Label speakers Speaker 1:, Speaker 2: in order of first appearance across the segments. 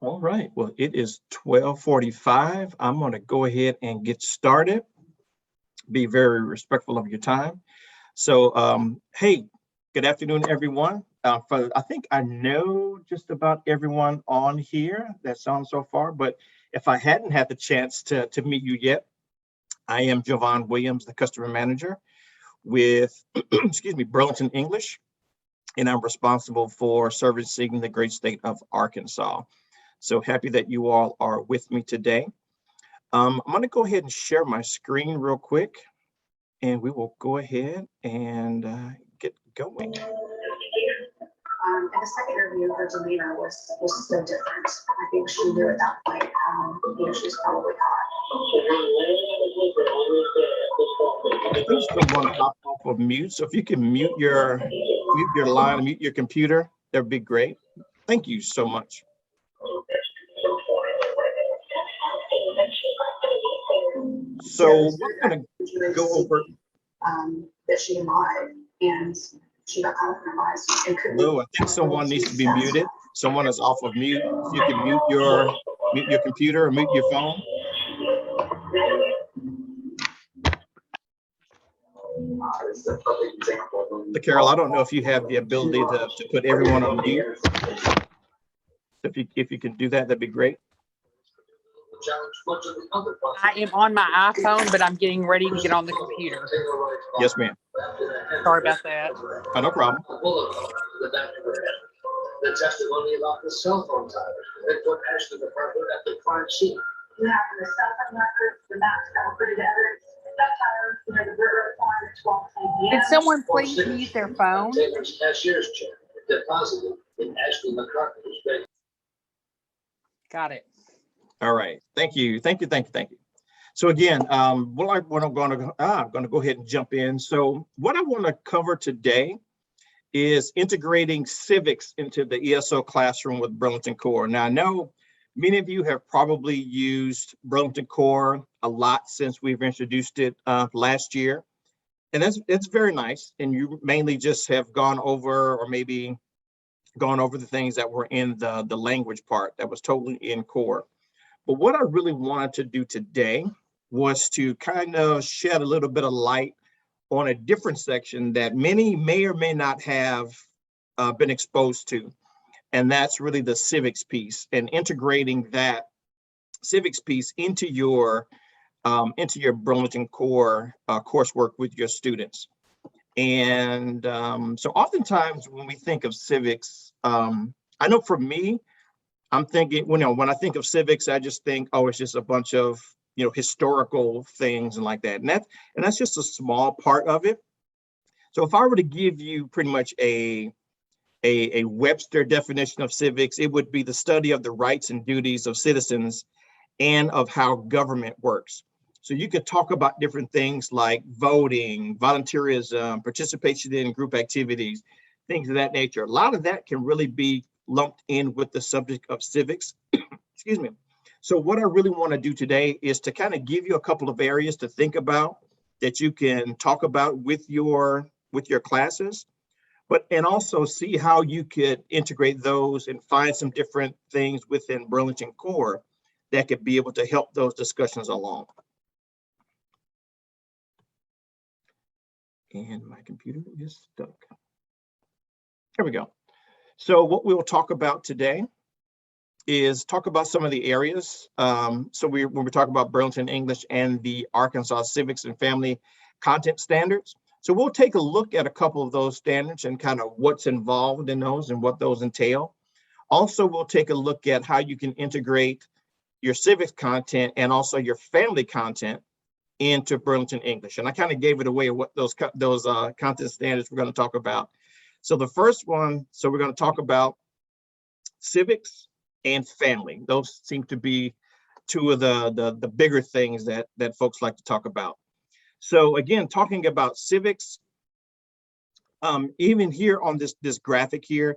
Speaker 1: All right, well, it is 12:45. I'm going to go ahead and get started. Be very respectful of your time. So, hey, good afternoon, everyone. I think I know just about everyone on here that's on so far, but if I hadn't had the chance to meet you yet, I am Jovan Williams, the customer manager with, excuse me, Burlington English, and I'm responsible for servicing the great state of Arkansas. So happy that you all are with me today. I'm going to go ahead and share my screen real quick, and we will go ahead and get going.
Speaker 2: And the second interview, her demeanor was so different. I think she knew at that point, she was probably hot.
Speaker 1: I think someone hopped off of mute, so if you can mute your line, mute your computer, that would be great. Thank you so much. So we're going to go over
Speaker 2: that she lied, and she got caught in her lies.
Speaker 1: Hello, I think someone needs to be muted. Someone is off of mute. If you can mute your computer or mute your phone. So Carol, I don't know if you have the ability to put everyone on mute. If you can do that, that'd be great.
Speaker 3: I am on my iPhone, but I'm getting ready to get on the computer.
Speaker 1: Yes, ma'am.
Speaker 3: Sorry about that.
Speaker 1: Oh, no problem.
Speaker 4: The testimony about the cell phone tower that put Ashley McCarthy at the crime scene.
Speaker 2: You have the cell phone records, the maps that were put together, that tire, the river farm at 12 p.m.
Speaker 3: Did someone please mute their phone?
Speaker 4: Taylor's cashier's check deposited in Ashley McCarthy's bank.
Speaker 3: Got it.
Speaker 1: All right. Thank you. So again, I'm going to go ahead and jump in. So what I want to cover today is integrating civics into the ESL Classroom with Burlington Core. Now, I know many of you have probably used Burlington Core a lot since we've introduced it last year. And it's very nice. And you mainly just have gone over the things that were in the language part that was totally in Core. But what I really wanted to do today was to kind of shed a little bit of light on a different section that many may or may not have been exposed to. And that's really the civics piece, and integrating that civics piece into your Burlington Core coursework with your students. And so oftentimes when we think of civics, I know for me, I'm thinking, when I think of civics, I just think, oh, it's just a bunch of, historical things and like that. And that's just a small part of it. So if I were to give you pretty much a Webster definition of civics, it would be the study of the rights and duties of citizens and of how government works. So you could talk about different things like voting, volunteerism, participation in group activities, things of that nature. A lot of that can really be lumped in with the subject of civics. Excuse me. So what I really want to do today is to kind of give you a couple of areas to think about that you can talk about with your classes, and also see how you could integrate those and find some different things within Burlington Core that could be able to help those discussions along. And my computer is stuck. There we go. So what we will talk about today is talk about some of the areas. When we talk about Burlington English and the Arkansas Civics and Family Content Standards. So we'll take a look at a couple of those standards and kind of what's involved in those and what those entail. Also, we'll take a look at how you can integrate your civics content and also your family content into Burlington English. And I kind of gave it away what those content standards we're going to talk about. So the first one, we're going to talk about civics and family. Those seem to be two of the bigger things that folks like to talk about. So again, talking about civics, even here on this graphic here,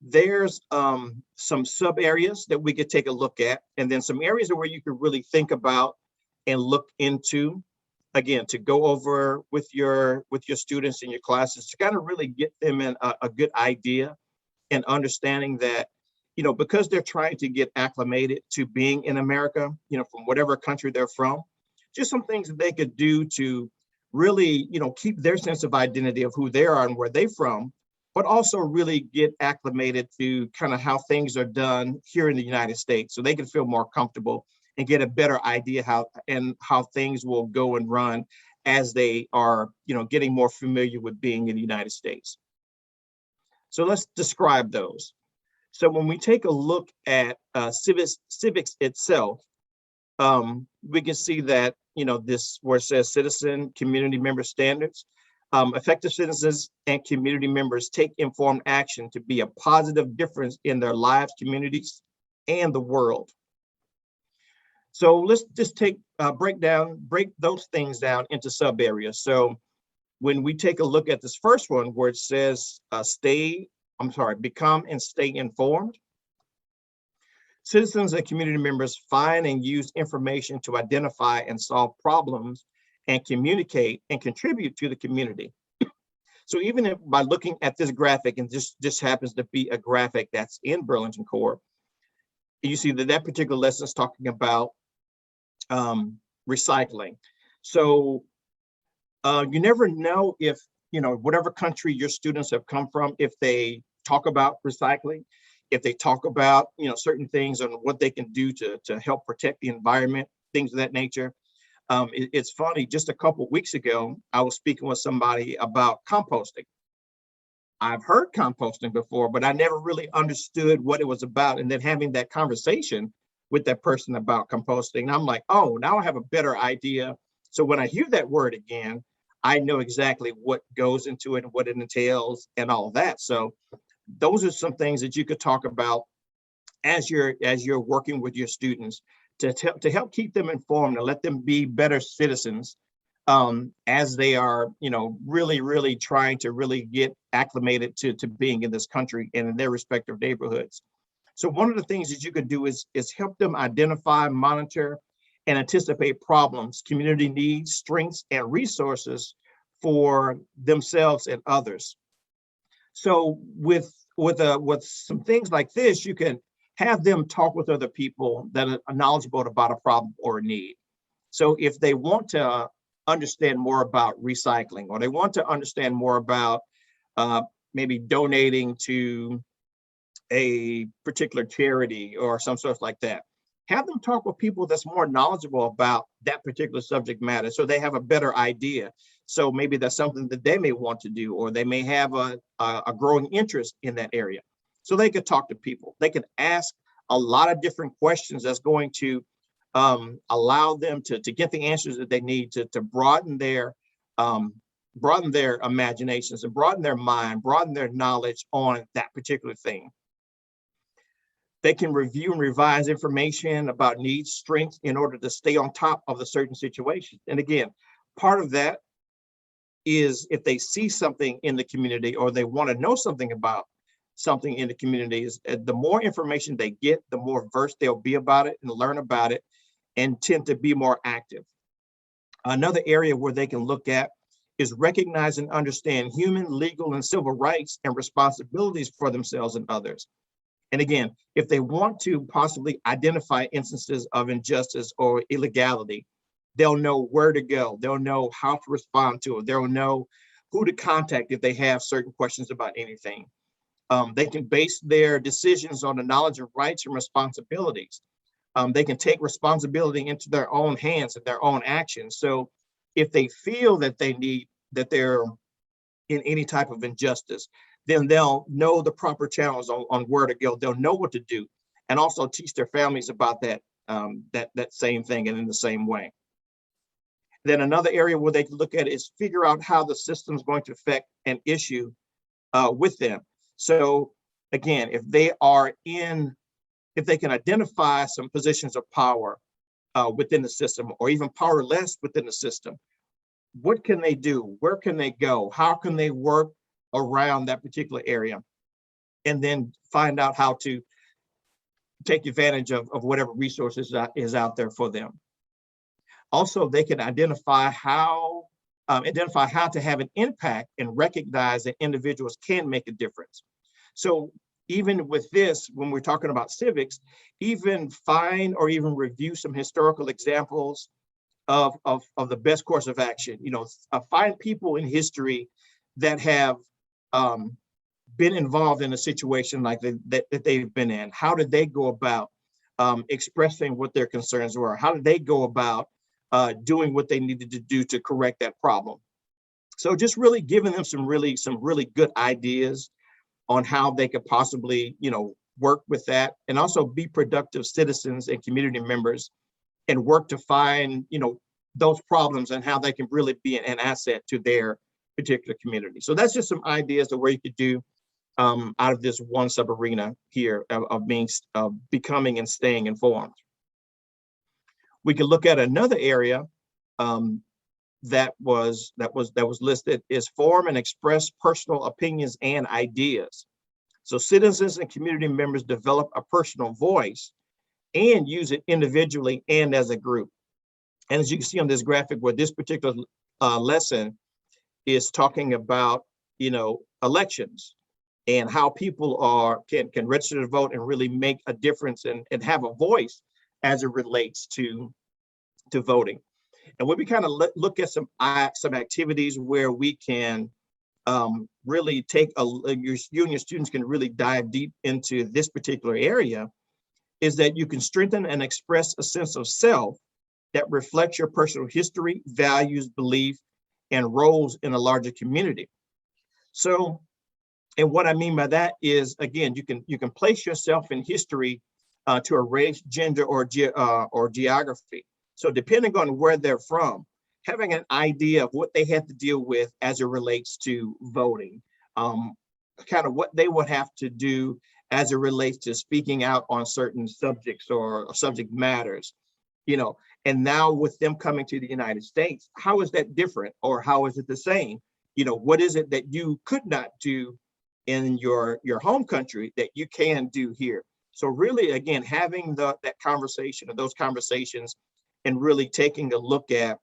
Speaker 1: there's some sub areas that we could take a look at, and then some areas where you could really think about and look into, again, to go over with your students in your classes to kind of really get them in a good idea and understanding that because they're trying to get acclimated to being in America, from whatever country they're from, just some things that they could do to really, keep their sense of identity of who they are and where they're from, but also really get acclimated to kind of how things are done here in the United States, so they can feel more comfortable and get a better idea how things will go and run as they are, getting more familiar with being in the United States. So let's describe those. So when we take a look at civics itself, we can see that, this where it says citizen community member standards, effective citizens and community members take informed action to be a positive difference in their lives, communities, and the world. So let's just break those things down into sub areas. So when we take a look at this first one where it says become and stay informed. Citizens and community members find and use information to identify and solve problems and communicate and contribute to the community. So even by looking at this graphic, and this happens to be a graphic that's in Burlington Core, you see that particular lesson is talking about recycling. So you never know if, whatever country your students have come from, if they talk about recycling, if they talk about, certain things on what they can do to help protect the environment, things of that nature. It's funny, just a couple of weeks ago, I was speaking with somebody about composting. I've heard composting before, but I never really understood what it was about. And then having that conversation with that person about composting, I'm like, oh, now I have a better idea. So when I hear that word again, I know exactly what goes into it and what it entails and all that. So those are some things that you could talk about as you're working with your students to help keep them informed and let them be better citizens as they are, really trying to really get acclimated to being in this country and in their respective neighborhoods. So one of the things that you could do is help them identify, monitor, and anticipate problems, community needs, strengths, and resources for themselves and others. So with some things like this, you can have them talk with other people that are knowledgeable about a problem or a need. So if they want to understand more about recycling, or they want to understand more about maybe donating to a particular charity or some sort like that, have them talk with people that's more knowledgeable about that particular subject matter so they have a better idea. So maybe that's something that they may want to do, or they may have a growing interest in that area. So they could talk to people. They can ask a lot of different questions that's going to allow them to get the answers that they need to broaden their imaginations and broaden their mind, broaden their knowledge on that particular thing. They can review and revise information about needs, strengths in order to stay on top of a certain situation. And again, part of that is if they see something in the community or they want to know something about something in the community, is the more information they get, the more versed they'll be about it and learn about it and tend to be more active. Another area where they can look at is recognize and understand human, legal, and civil rights and responsibilities for themselves and others. And again, if they want to possibly identify instances of injustice or illegality, they'll know where to go. They'll know how to respond to it. They'll know who to contact if they have certain questions about anything. They can base their decisions on the knowledge of rights and responsibilities. They can take responsibility into their own hands and their own actions. So if they feel that they're in any type of injustice, then they'll know the proper channels on where to go. They'll know what to do, and also teach their families about that same thing and in the same way. Then another area where they can look at is figure out how the system is going to affect an issue with them. So again, if they can identify some positions of power within the system, or even powerless within the system, what can they do? Where can they go? How can they work around that particular area? And then find out how to take advantage of whatever resources is out there for them. Also, they can identify how to have an impact and recognize that individuals can make a difference. So even with this, when we're talking about civics, even find or even review some historical examples of the best course of action. Find people in history that have been involved in a situation like that they've been in. How did they go about expressing what their concerns were? How did they go about doing what they needed to do to correct that problem? So just really giving them some really good ideas on how they could possibly, work with that, and also be productive citizens and community members and work to find, those problems and how they can really be an asset to their particular community. So that's just some ideas of where you could do out of this one sub arena here of becoming and staying informed. We could look at another area that was listed is form and express personal opinions and ideas. So citizens and community members develop a personal voice and use it individually and as a group. And as you can see on this graphic, where this particular lesson is talking about, elections and how people can register to vote and really make a difference and have a voice as it relates to voting. And when we kind of look at some activities where we can really take you and your students can really dive deep into this particular area, is that you can strengthen and express a sense of self that reflects your personal history, values, belief, and roles in a larger community. So, and what I mean by that is, again, you can place yourself in history to a race, gender, or geography. So depending on where they're from, having an idea of what they had to deal with as it relates to voting, kind of what they would have to do as it relates to speaking out on certain subjects or subject matters, and now with them coming to the United States, how is that different, or how is it the same? What is it that you could not do in your home country that you can do here? So really, again, having that conversation or those conversations and really taking a look at,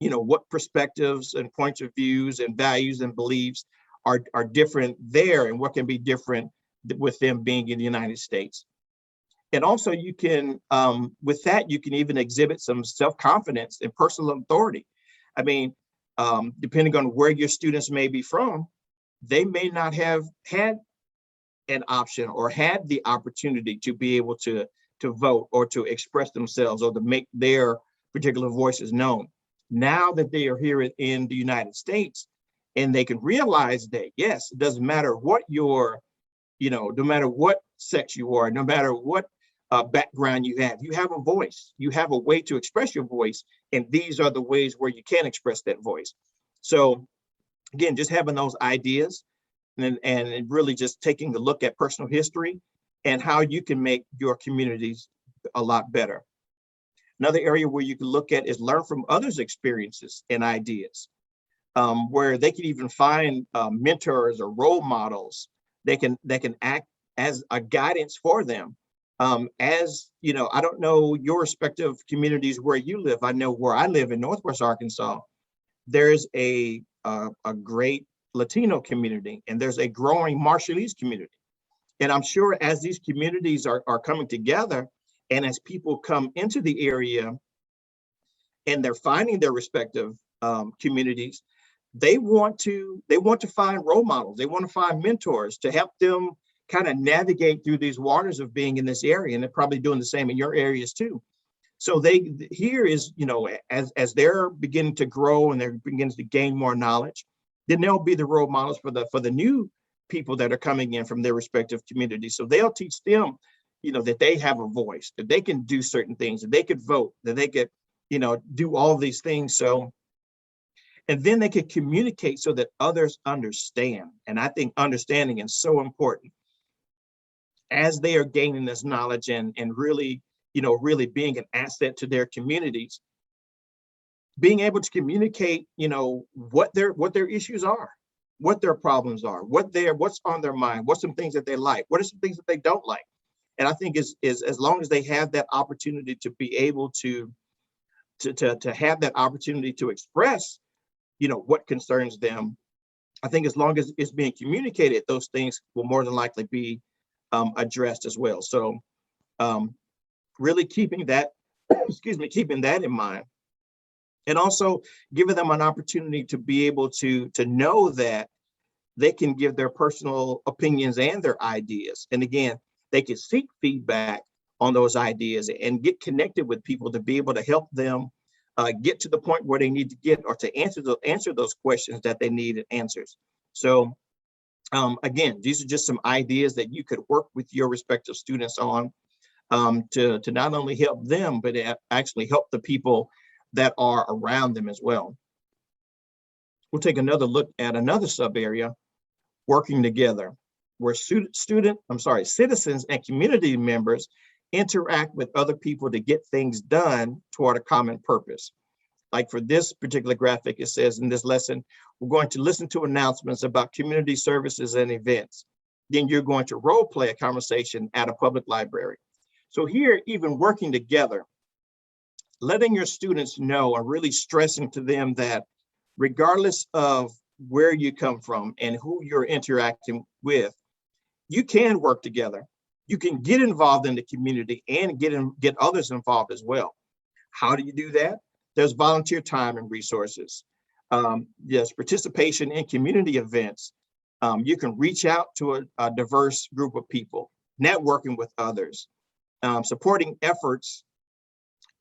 Speaker 1: what perspectives and points of views and values and beliefs are different there, and what can be different with them being in the United States. And also you can, with that, you can even exhibit some self-confidence and personal authority. I mean, depending on where your students may be from, they may not have had an option or had the opportunity to be able to vote or to express themselves or to make their particular voices known. Now that they are here in the United States, and they can realize that, yes, it doesn't matter what no matter what sex you are, no matter what background you have a voice, you have a way to express your voice, and these are the ways where you can express that voice. So again, just having those ideas and really just taking a look at personal history and how you can make your communities a lot better. Another area where you can look at is learn from others' experiences and ideas, where they can even find mentors or role models. They can act as a guidance for them. As I don't know your respective communities where you live. I know where I live in Northwest Arkansas, there's a great Latino community, and there's a growing Marshallese community. And I'm sure as these communities are coming together, and as people come into the area and they're finding their respective communities, they want to find role models. They want to find mentors to help them kind of navigate through these waters of being in this area. And they're probably doing the same in your areas too. So here is, as they're beginning to grow and they're beginning to gain more knowledge, then they'll be the role models for the new people that are coming in from their respective communities. So they'll teach them, that they have a voice, that they can do certain things, that they could vote, that they could, do all these things. So, and then they could communicate so that others understand. And I think understanding is so important as they are gaining this knowledge and really, really being an asset to their communities, being able to communicate, what their issues are, what their problems are, what's on their mind, what's some things that they like, what are some things that they don't like. And I think is as long as they have that opportunity to be able to have that opportunity to express, what concerns them, I think as long as it's being communicated, those things will more than likely be addressed as well. So really keeping that, keeping that in mind, and also giving them an opportunity to be able to know that they can give their personal opinions and their ideas. And again, they can seek feedback on those ideas and get connected with people to be able to help them get to the point where they need to get, or to answer those questions that they need answers. So again, these are just some ideas that you could work with your respective students on to not only help them, but actually help the people that are around them as well. We'll take another look at another sub area, working together, where citizens and community members interact with other people to get things done toward a common purpose. Like for this particular graphic, it says in this lesson, we're going to listen to announcements about community services and events. Then you're going to role play a conversation at a public library. So here, even working together, letting your students know and really stressing to them that regardless of where you come from and who you're interacting with, you can work together. You can get involved in the community and get others involved as well. How do you do that? There's volunteer time and resources. There's participation in community events. You can reach out to a diverse group of people, networking with others, supporting efforts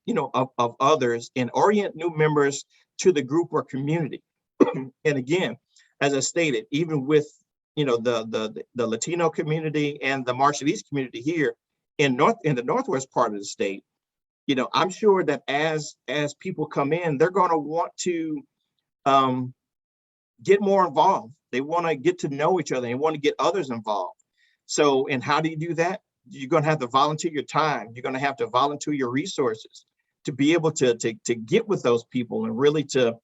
Speaker 1: of others, and orient new members to the group or community. And again, as I stated, even with the Latino community and the Marshallese community here in the northwest part of the state, I'm sure that as people come in, they're going to want to get more involved. They want to get to know each other and want to get others involved. So, and how do you do that? You're going to have to volunteer your time. You're going to have to volunteer your resources to be able to get with those people and really to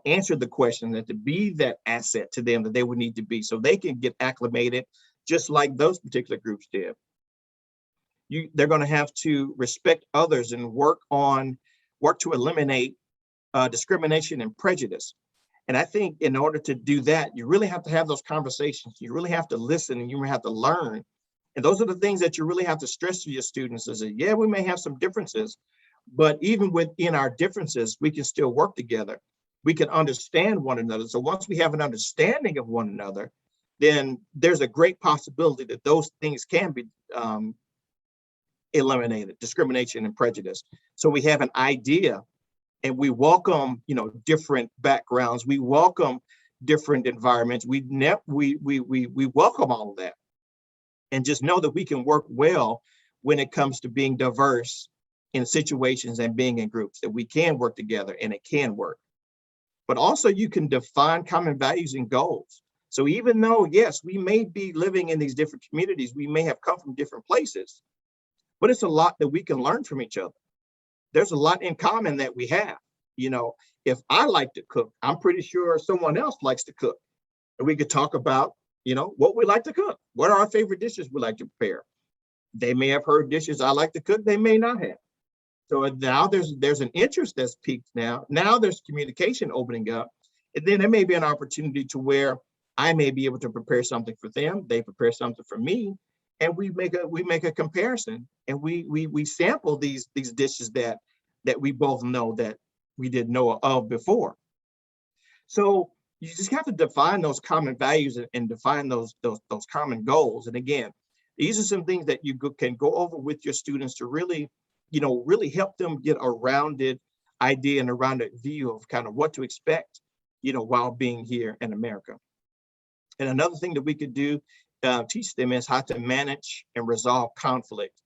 Speaker 1: answer the question, and to be that asset to them that they would need to be, so they can get acclimated just like those particular groups did. They're going to have to respect others and work to eliminate discrimination and prejudice. And I think in order to do that, you really have to have those conversations. You really have to listen, and you have to learn. And those are the things that you really have to stress to your students, is that, yeah, we may have some differences, but even within our differences, we can still work together. We can understand one another. So once we have an understanding of one another, then there's a great possibility that those things can be eliminated, discrimination and prejudice. So we have an idea, and we welcome, different backgrounds. We welcome different environments. We welcome all of that, and just know that we can work well when it comes to being diverse in situations and being in groups, that we can work together and it can work. But also you can define common values and goals. So even though, yes, we may be living in these different communities, we may have come from different places, but it's a lot that we can learn from each other. There's a lot in common that we have. If I like to cook, I'm pretty sure someone else likes to cook. And we could talk about, what we like to cook. What are our favorite dishes we like to prepare? They may have heard dishes I like to cook, they may not have. So now there's an interest that's peaked now. Now there's communication opening up. And then there may be an opportunity to where I may be able to prepare something for them, they prepare something for me, and we make a comparison, and we sample these dishes that we both know that we didn't know of before. So you just have to define those common values and define those common goals. And again, these are some things that you can go over with your students to really help them get a rounded idea and a rounded view of kind of what to expect, while being here in America. And another thing that we could do, teach them, is how to manage and resolve conflict.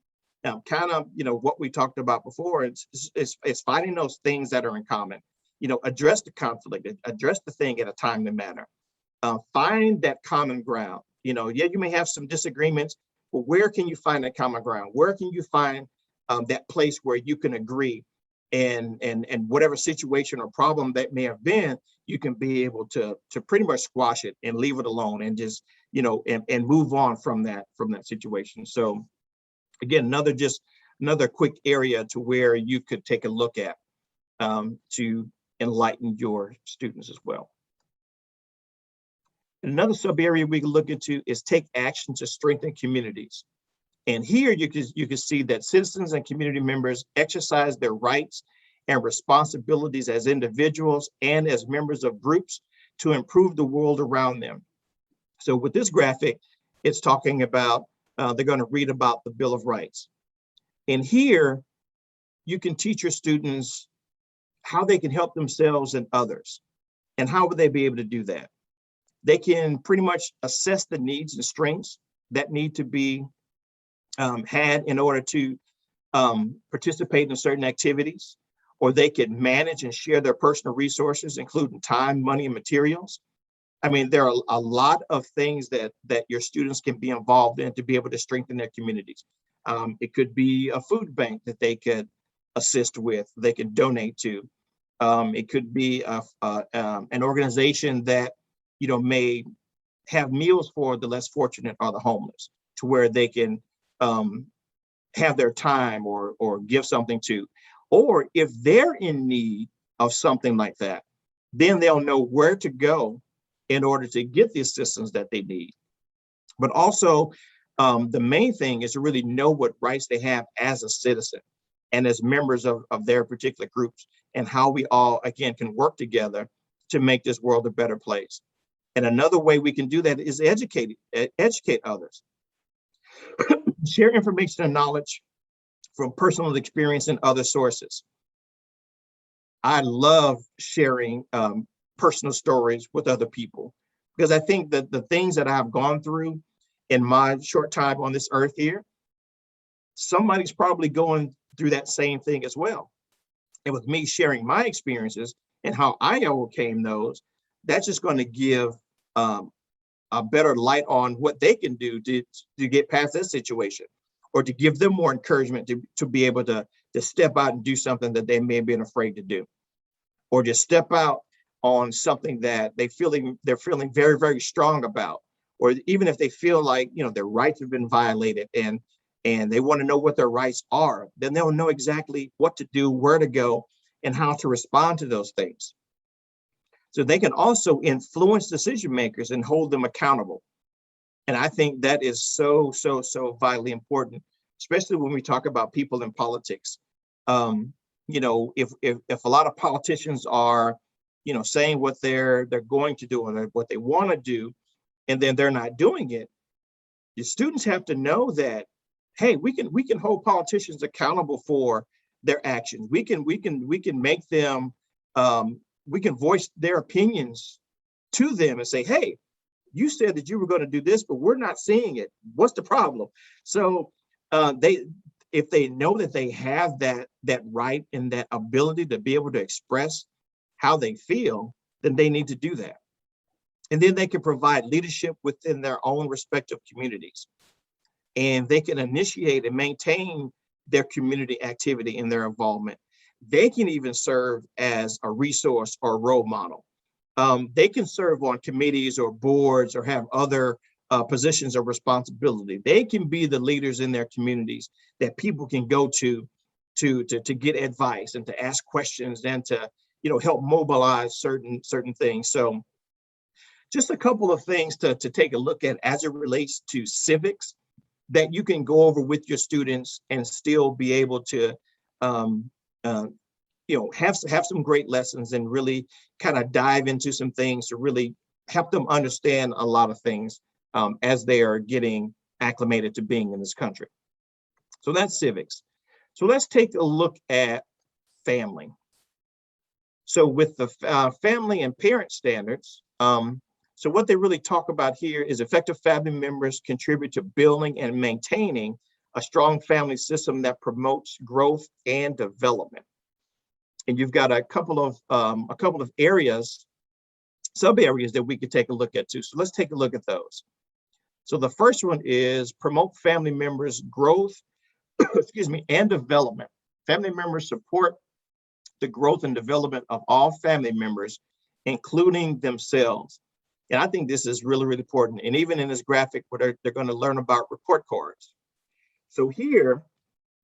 Speaker 1: Now, kind of, what we talked about before, it's finding those things that are in common, address the conflict, address the thing in a timely manner, find that common ground. Yeah, you may have some disagreements, but where can you find that common ground? Where can you find that place where you can agree, and whatever situation or problem that may have been, you can be able to pretty much squash it and leave it alone, and just and move on from that situation. So again, another quick area to where you could take a look at to enlighten your students as well. Another sub area we can look into is take action to strengthen communities. And here you can see that citizens and community members exercise their rights and responsibilities as individuals and as members of groups to improve the world around them. So with this graphic, it's talking about, they're going to read about the Bill of Rights. And here you can teach your students how they can help themselves and others. And how would they be able to do that? They can pretty much assess the needs and strengths that need to be had in order to participate in certain activities, or they can manage and share their personal resources, including time, money, and materials. I mean, there are a lot of things that your students can be involved in to be able to strengthen their communities. It could be a food bank that they could assist with, they can donate to. It could be an organization that, you know, may have meals for the less fortunate or the homeless, to where they can have their time or give something to. Or if they're in need of something like that, then they'll know where to go in order to get the assistance that they need. But also, the main thing is to really know what rights they have as a citizen and as members of their particular groups, and how we all, again, can work together to make this world a better place. And another way we can do that is educate others. Share information and knowledge from personal experience and other sources. I love sharing personal stories with other people, because I think that the things that I've gone through in my short time on this earth here, somebody's probably going through that same thing as well. And with me sharing my experiences and how I overcame those, that's just going to give a better light on what they can do to get past that situation, or to give them more encouragement to be able to step out and do something that they may have been afraid to do, or just step out on something that they're feeling very, very strong about, or even if they feel like, you know, their rights have been violated and they want to know what their rights are, then they'll know exactly what to do, where to go, and how to respond to those things. So they can also influence decision makers and hold them accountable. And I think that is so, so, so vitally important, especially when we talk about people in politics. You know, if a lot of politicians are, you know, saying what they're going to do and what they want to do, and then they're not doing it, the students have to know that, hey, we can hold politicians accountable for their actions. We can make them, we can voice their opinions to them and say, hey, you said that you were going to do this, but we're not seeing it. What's the problem? So if they know that they have that right and that ability to be able to express how they feel, then they need to do that. And then they can provide leadership within their own respective communities. And they can initiate and maintain their community activity and their involvement. They can even serve as a resource or a role model. They can serve on committees or boards or have other positions of responsibility. They can be the leaders in their communities that people can go to get advice and to ask questions and to, you know, help mobilize certain things. So just a couple of things to take a look at as it relates to civics that you can go over with your students and still be able to you know, have some great lessons and really kind of dive into some things to really help them understand a lot of things as they are getting acclimated to being in this country. So that's civics. So let's take a look at family. So with the family and parent standards, so what they really talk about here is effective family members contribute to building and maintaining a strong family system that promotes growth and development. And you've got a couple of areas, sub areas that we could take a look at too. So let's take a look at those. So the first one is promote family members' growth, excuse me, and development. Family members support the growth and development of all family members, including themselves. And I think this is really, really important. And even in this graphic, where they're going to learn about report cards. So here,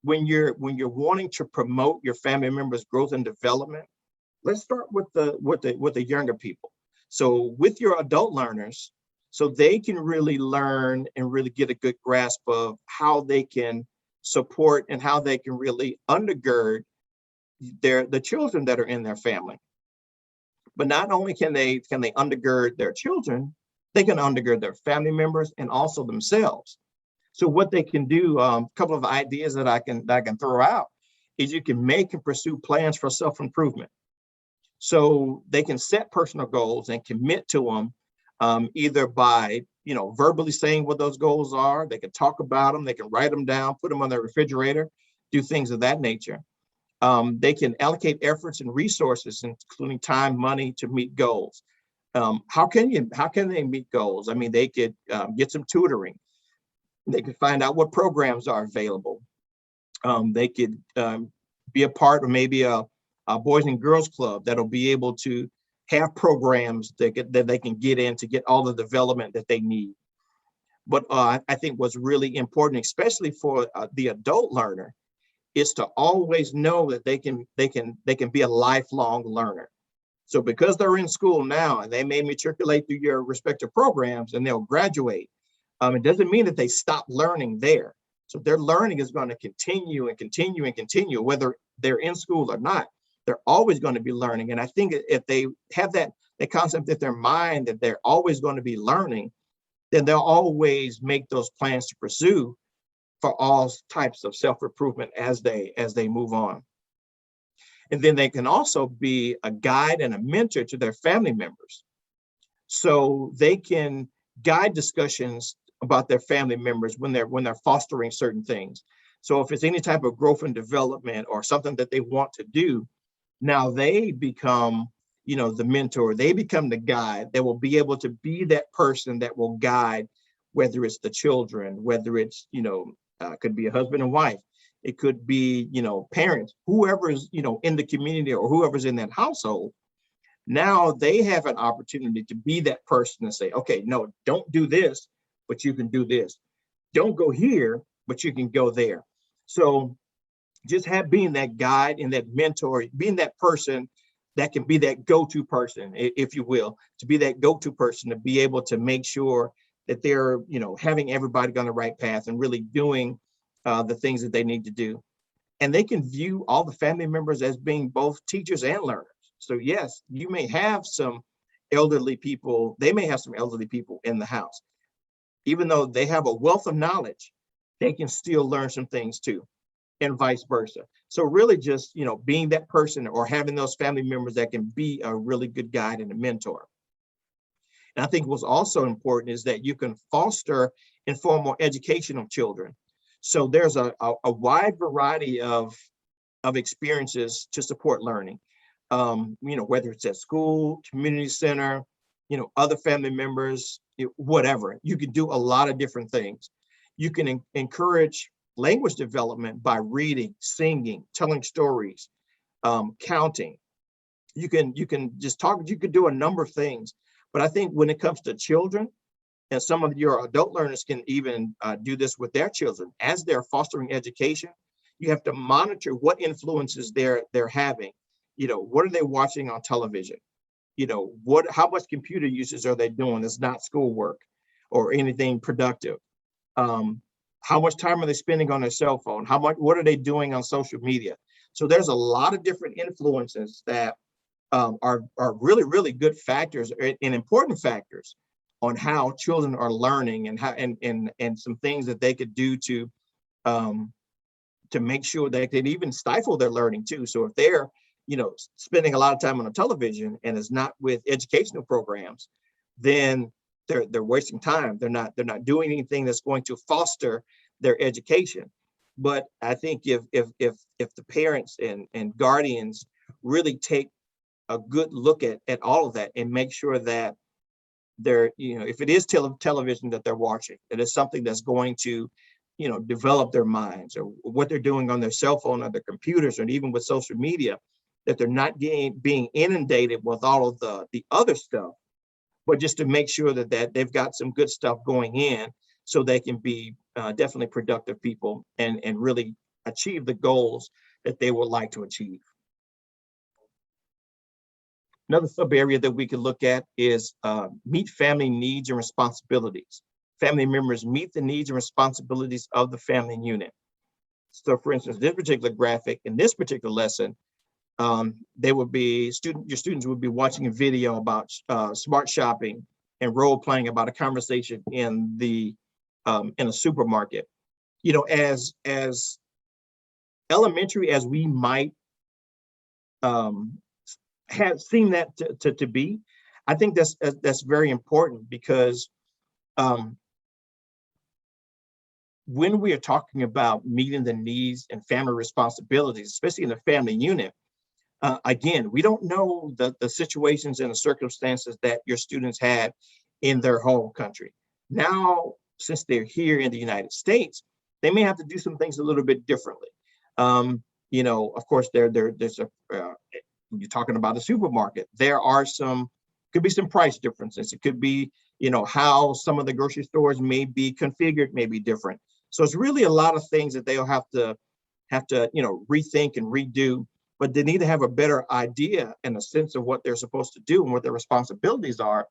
Speaker 1: when you're wanting to promote your family members' growth and development, let's start with the younger people. So with your adult learners, so they can really learn and really get a good grasp of how they can support and how they can really undergird the children that are in their family. But not only can they undergird their children, they can undergird their family members and also themselves. So what they can do, a couple of ideas that I can throw out is you can make and pursue plans for self-improvement. So they can set personal goals and commit to them, either by verbally saying what those goals are. They can talk about them, they can write them down, put them on their refrigerator, do things of that nature. They can allocate efforts and resources, including time, money, to meet goals. How can they meet goals? I mean, they could get some tutoring. They could find out what programs are available. They could be a part of maybe a Boys and Girls Club that'll be able to have programs that they can get in to get all the development that they need. But I think what's really important, especially for the adult learner, is to always know that they can be a lifelong learner. So because they're in school now and they may matriculate through your respective programs and they'll graduate, it doesn't mean that they stop learning there. So their learning is going to continue and continue and continue, whether they're in school or not. They're always going to be learning. And I think if they have that concept in their mind that they're always going to be learning, then they'll always make those plans to pursue for all types of self-improvement as they move on. And then they can also be a guide and a mentor to their family members. So they can guide discussions about their family members when they're fostering certain things. So if it's any type of growth and development or something that they want to do, now they become, the mentor, they become the guide that will be able to be that person that will guide, whether it's the children, whether it's, could be a husband and wife. It could be, parents, whoever's, in the community or whoever's in that household. Now they have an opportunity to be that person and say, okay, no, don't do this, but you can do this. Don't go here, but you can go there. So just being that guide and that mentor, being that person that can be that go-to person, if you will, to be that go-to person, to be able to make sure that they're, having everybody on the right path and really doing the things that they need to do. And they can view all the family members as being both teachers and learners. So yes, you may have some elderly people, they may have some elderly people in the house. Even though they have a wealth of knowledge, they can still learn some things too, and vice versa. So really just, being that person or having those family members that can be a really good guide and a mentor. And I think what's also important is that you can foster informal education of children. So there's a wide variety of experiences to support learning. Whether it's at school, community center, other family members, whatever. You can do a lot of different things. You can encourage language development by reading, singing, telling stories, counting. You can just talk, you could do a number of things. But I think when it comes to children, and some of your adult learners can even do this with their children, as they're fostering education, you have to monitor what influences they're having. What are they watching on television? How much computer usage are they doing that's not schoolwork or anything productive? How much time are they spending on their cell phone? What are they doing on social media? So there's a lot of different influences that are really, really good factors and important factors on how children are learning and how and some things that they could do to make sure that they can even stifle their learning too. So if they're spending a lot of time on the television and is not with educational programs, then they're wasting time. They're not doing anything that's going to foster their education. But I think if the parents and guardians really take a good look at all of that and make sure that they're, if it is television that they're watching, it is something that's going to, develop their minds, or what they're doing on their cell phone or their computers, or even with social media, that they're not being inundated with all of the other stuff, but just to make sure that they've got some good stuff going in so they can be definitely productive people and really achieve the goals that they would like to achieve. Another sub area that we could look at is meet family needs and responsibilities. Family members meet the needs and responsibilities of the family unit. So for instance, this particular graphic in this particular lesson, they would be your students would be watching a video about smart shopping and role playing about a conversation in a supermarket. You know, as elementary as we might have seen that to be, I think that's very important because when we are talking about meeting the needs and family responsibilities, especially in the family unit, again, we don't know the situations and the circumstances that your students had in their home country. Now, since they're here in the United States, they may have to do some things a little bit differently. You know, of course, there's when you're talking about a supermarket, there are could be some price differences. It could be, you know, how some of the grocery stores may be configured, may be different. So it's really a lot of things that they'll have to, you know, rethink and redo, but they need to have a better idea and a sense of what they're supposed to do and what their responsibilities are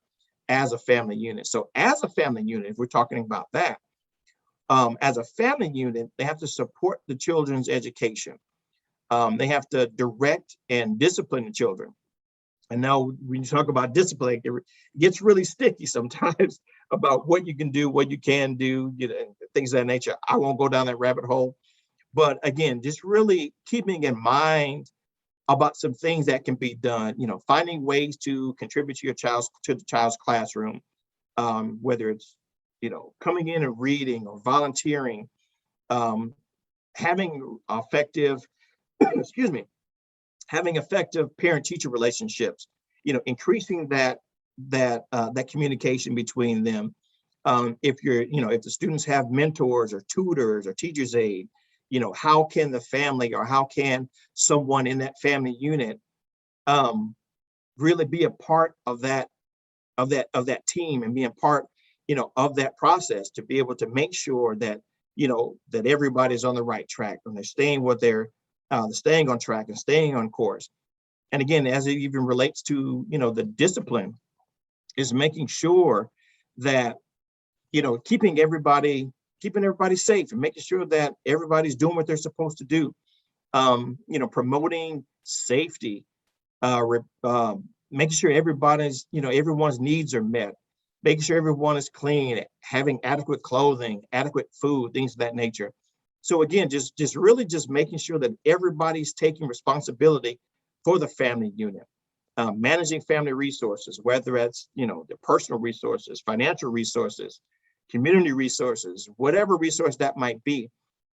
Speaker 1: as a family unit. So as a family unit, if we're talking about that, as a family unit, they have to support the children's education. They have to direct and discipline the children. And now when you talk about discipline, it gets really sticky sometimes about what you can do, what you can do, you know, things of that nature. I won't go down that rabbit hole. But again, just really keeping in mind about some things that can be done, you know, finding ways to contribute to the child's classroom, whether it's, you know, coming in and reading or volunteering, having effective, excuse me, having effective parent-teacher relationships, you know, increasing that communication between them. If the students have mentors or tutors or teachers aid, you know, how can the family or how can someone in that family unit really be a part of that team and be a part, you know, of that process to be able to make sure that, you know, that everybody's on the right track and they're staying staying on track and staying on course. And again, as it even relates to, you know, the discipline is making sure that, you know, keeping everybody safe and making sure that everybody's doing what they're supposed to do. You know, promoting safety, making sure everyone's needs are met, making sure everyone is clean, having adequate clothing, adequate food, things of that nature. So again, just really making sure that everybody's taking responsibility for the family unit, managing family resources, whether it's, you know, the personal resources, financial resources, community resources, whatever resource that might be,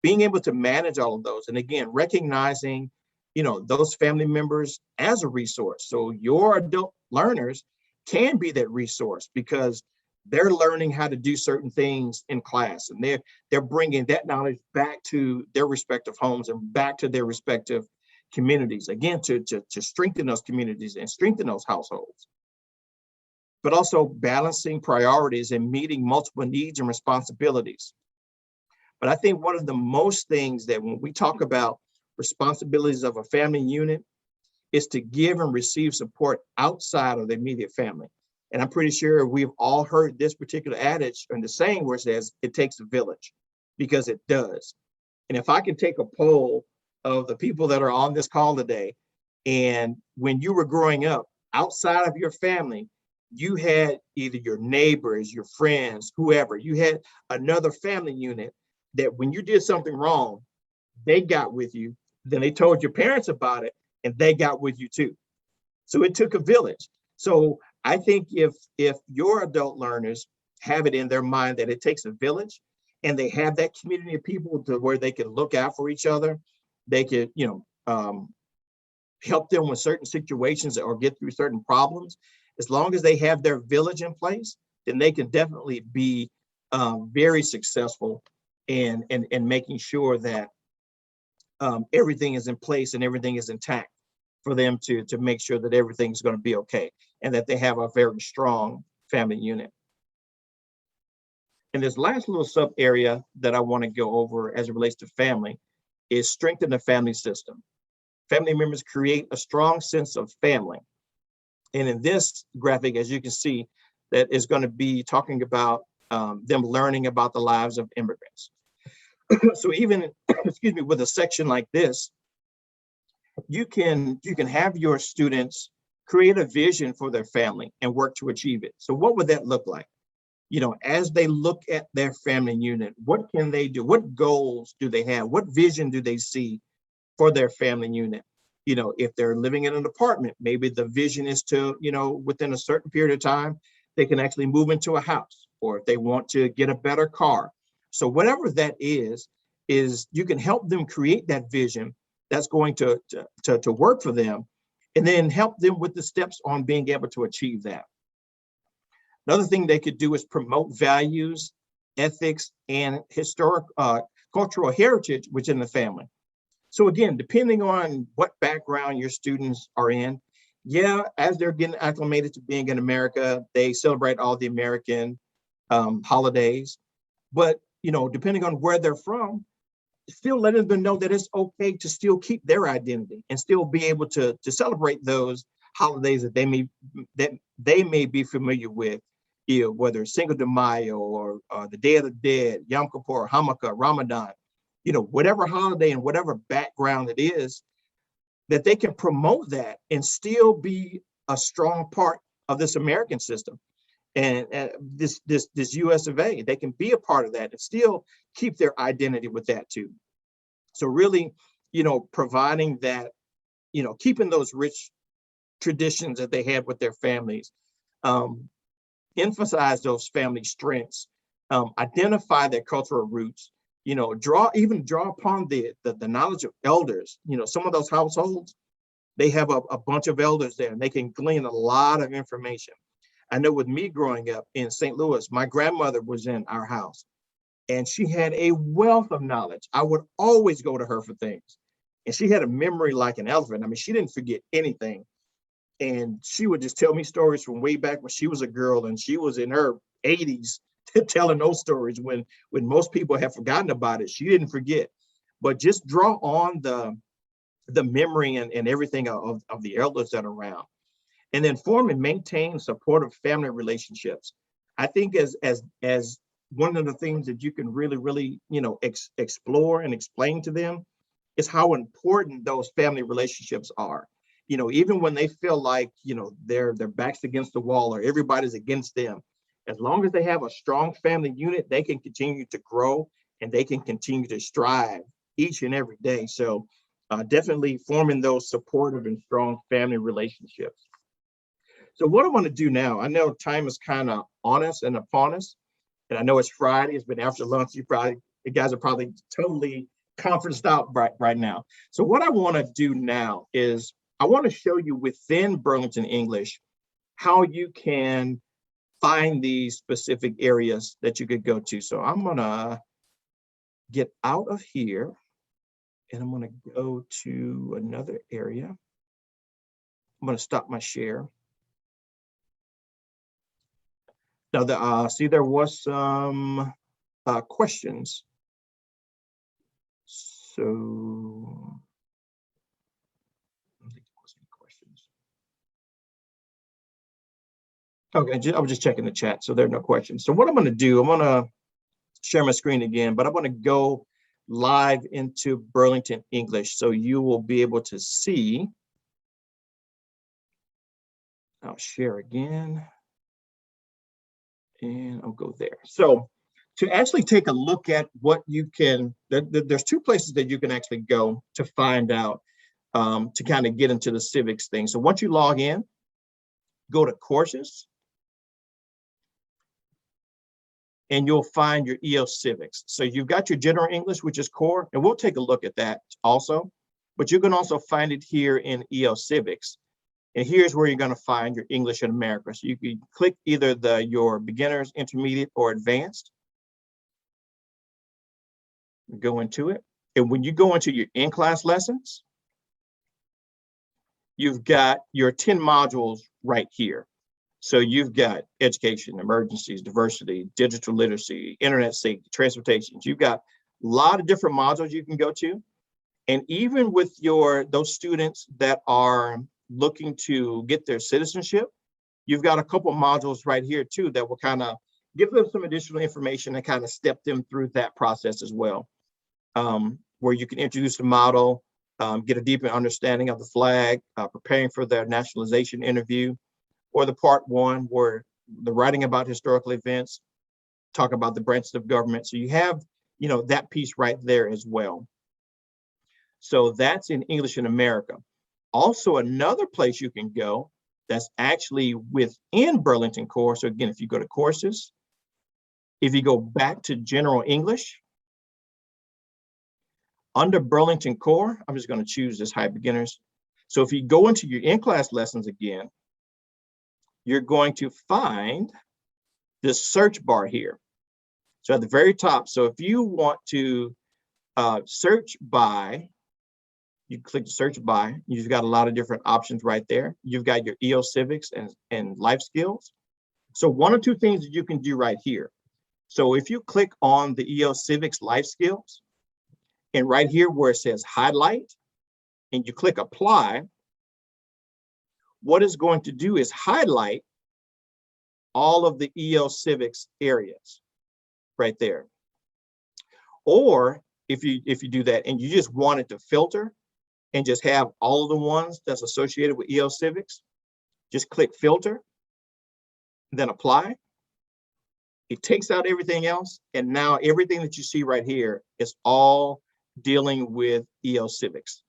Speaker 1: being able to manage all of those. And again, recognizing, you know, those family members as a resource. So your adult learners can be that resource because they're learning how to do certain things in class, and they're bringing that knowledge back to their respective homes and back to their respective communities, again, to strengthen those communities and strengthen those households. But also balancing priorities and meeting multiple needs and responsibilities. But I think one of the most things that when we talk about responsibilities of a family unit is to give and receive support outside of the immediate family. And I'm pretty sure we've all heard this particular adage and the saying where it says it takes a village, because it does. And if I can take a poll of the people that are on this call today, and when you were growing up outside of your family, you had either your neighbors, your friends, whoever, you had another family unit that when you did something wrong, they got with you, then they told your parents about it and they got with you too. So it took a village. So I think if your adult learners have it in their mind that it takes a village and they have that community of people to where they can look out for each other, they could, you know, help them with certain situations or get through certain problems. As long as they have their village in place, then they can definitely be very successful in making sure that everything is in place and everything is intact for them to make sure that everything's going to be okay and that they have a very strong family unit. And this last little sub area that I want to go over as it relates to family is strengthen the family system. Family members create a strong sense of family. And in this graphic, as you can see, that is going to be talking about them learning about the lives of immigrants. So even, excuse me, with a section like this, you can have your students create a vision for their family and work to achieve it. So what would that look like? You know, as they look at their family unit, what can they do? What goals do they have? What vision do they see for their family unit? You know, if they're living in an apartment, maybe the vision is to, you know, within a certain period of time, they can actually move into a house, or if they want to get a better car. So whatever that is you can help them create that vision that's going to work for them, and then help them with the steps on being able to achieve that. Another thing they could do is promote values, ethics, and historic cultural heritage within the family. So again, depending on what background your students are in, yeah, as they're getting acclimated to being in America, they celebrate all the American holidays. But, you know, depending on where they're from, still letting them know that it's okay to still keep their identity and still be able to celebrate those holidays that they may be familiar with, you know, whether it's Cinco de Mayo or the Day of the Dead, Yom Kippur, Hanukkah, Ramadan, you know, whatever holiday and whatever background it is, that they can promote that and still be a strong part of this American system. And this US of A, they can be a part of that and still keep their identity with that too. So really, you know, providing that, you know, keeping those rich traditions that they had with their families, emphasize those family strengths, identify their cultural roots, you know, draw upon the knowledge of elders. You know, some of those households, they have a bunch of elders there, and they can glean a lot of information. I know with me growing up in St. Louis, my grandmother was in our house, and she had a wealth of knowledge. I would always go to her for things. And she had a memory like an elephant. I mean, she didn't forget anything. And she would just tell me stories from way back when she was a girl and she was in her 80s telling those stories when most people have forgotten about it. She didn't forget. But just draw on the memory and everything of the elders that are around. And then form and maintain supportive family relationships. I think as one of the things that you can really, you know, explore and explain to them is how important those family relationships are. You know, even when they feel like, you know, their backs against the wall or everybody's against them, as long as they have a strong family unit, they can continue to grow and they can continue to strive each and every day. So definitely forming those supportive and strong family relationships. So what I want to do now, I know time is kind of on us and upon us, and I know it's Friday, it's been after lunch, you guys are probably totally conferenced out right now. So what I want to do now is I want to show you within Burlington English how you can find these specific areas that you could go to. So I'm gonna get out of here and I'm gonna go to another area. I'm gonna stop my share. Now, see, there was some questions. So, I don't think there was any questions. Okay, I was just checking the chat, so there are no questions. So what I'm gonna do, I'm gonna share my screen again, but I'm gonna go live into Burlington English, so you will be able to see. I'll share again. And I'll go there. So to actually take a look at what you can, there's two places that you can actually go to find out, to kind of get into the civics thing. So once you log in, go to courses, and you'll find your EL Civics. So you've got your general English, which is core, and we'll take a look at that also, but you can also find it here in EL Civics. And here's where you're going to find your English in America. So you can click either your beginners, intermediate, or advanced. Go into it. And when you go into your in-class lessons, you've got your 10 modules right here. So you've got education, emergencies, diversity, digital literacy, internet safety, transportation. You've got a lot of different modules you can go to. And even with those students that are looking to get their citizenship, you've got a couple modules right here too that will kind of give them some additional information and kind of step them through that process as well, where you can introduce the model, get a deeper understanding of the flag, preparing for their nationalization interview, or the part one where the writing about historical events, talk about the branches of government. So you have, that piece right there as well. So that's in English in America. Also, another place you can go that's actually within Burlington Core. So again, if you go to courses, if you go back to general English, under Burlington Core, I'm just going to choose this high beginners. So if you go into your in-class lessons again, you're going to find this search bar here. So at the very top, so if you want to search by, you click the search by, you've got a lot of different options right there. You've got your EO Civics and life skills. So one or two things that you can do right here. So if you click on the EO Civics life skills, and right here where it says highlight, and you click apply, what it's going to do is highlight all of the EO Civics areas right there. Or if you do that and you just want it to filter and just have all of the ones that's associated with EO Civics, just click filter, then apply. It takes out everything else, and now everything that you see right here is all dealing with EO Civics.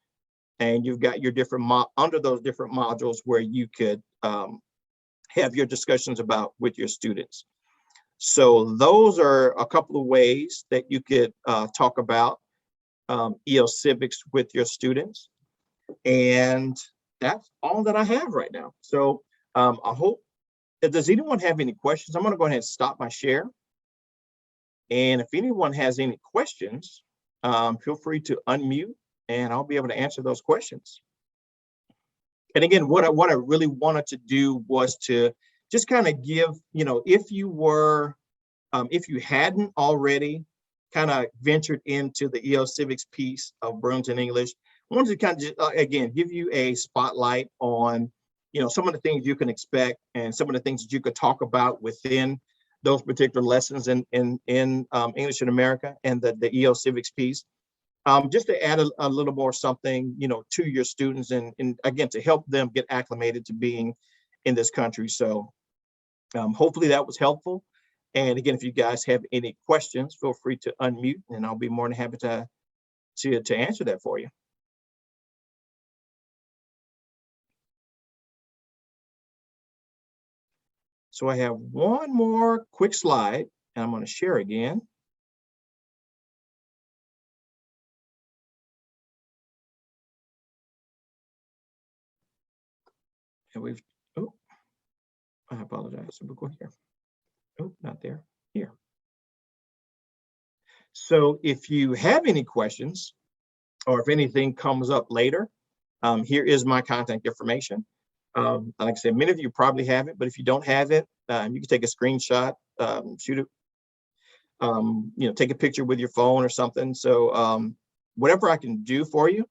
Speaker 1: And you've got your different under those different modules where you could have your discussions about with your students. So those are a couple of ways that you could talk about EO Civics with your students. And that's all that I have right now. So I hope, does anyone have any questions? I'm going to go ahead and stop my share. And if anyone has any questions, feel free to unmute and I'll be able to answer those questions. And again, what I really wanted to do was to just kind of give, if you hadn't already kind of ventured into the EO Civics piece of Burlington English, I wanted to kind of just, again, give you a spotlight on, some of the things you can expect and some of the things that you could talk about within those particular lessons in English in America and the EO Civics piece. Just to add a little more something, to your students and again, to help them get acclimated to being in this country. So hopefully that was helpful. And again, if you guys have any questions, feel free to unmute and I'll be more than happy to answer that for you. So I have one more quick slide and I'm going to share again. And we've, oh, I apologize. We'll go here. Oh, not there, here. So if you have any questions or if anything comes up later, here is my contact information. Like I said, many of you probably have it, but if you don't have it, you can take a screenshot, shoot it, take a picture with your phone or something. So whatever I can do for you,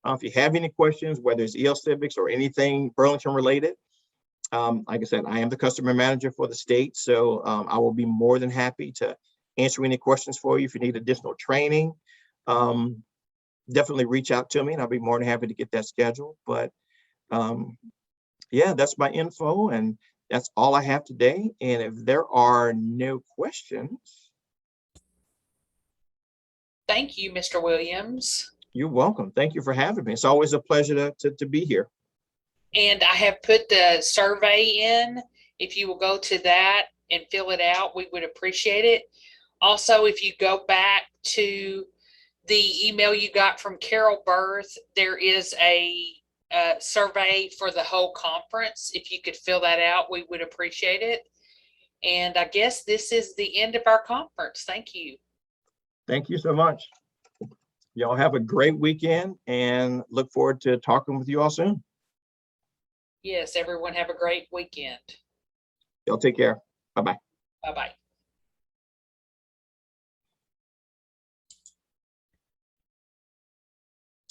Speaker 1: if you have any questions, whether it's EL Civics or anything Burlington related, like I said, I am the customer manager for the state. So I will be more than happy to answer any questions for you. If you need additional training, definitely reach out to me and I'll be more than happy to get that scheduled. But yeah, that's my info and that's all I have today. And if there are no questions.
Speaker 3: Thank you, Mr. Williams.
Speaker 1: You're welcome. Thank you for having me. It's always a pleasure to be here.
Speaker 3: And I have put the survey in. If you will go to that and fill it out, we would appreciate it. Also, if you go back to the email you got from Carol Berth, there is a survey for the whole conference. If you could fill that out, we would appreciate it. And I guess this is the end of our conference. Thank you.
Speaker 1: Thank you so much. Y'all have a great weekend and look forward to talking with you all soon.
Speaker 3: Yes, everyone have a great weekend.
Speaker 1: Y'all take care. Bye-bye.
Speaker 3: Bye-bye.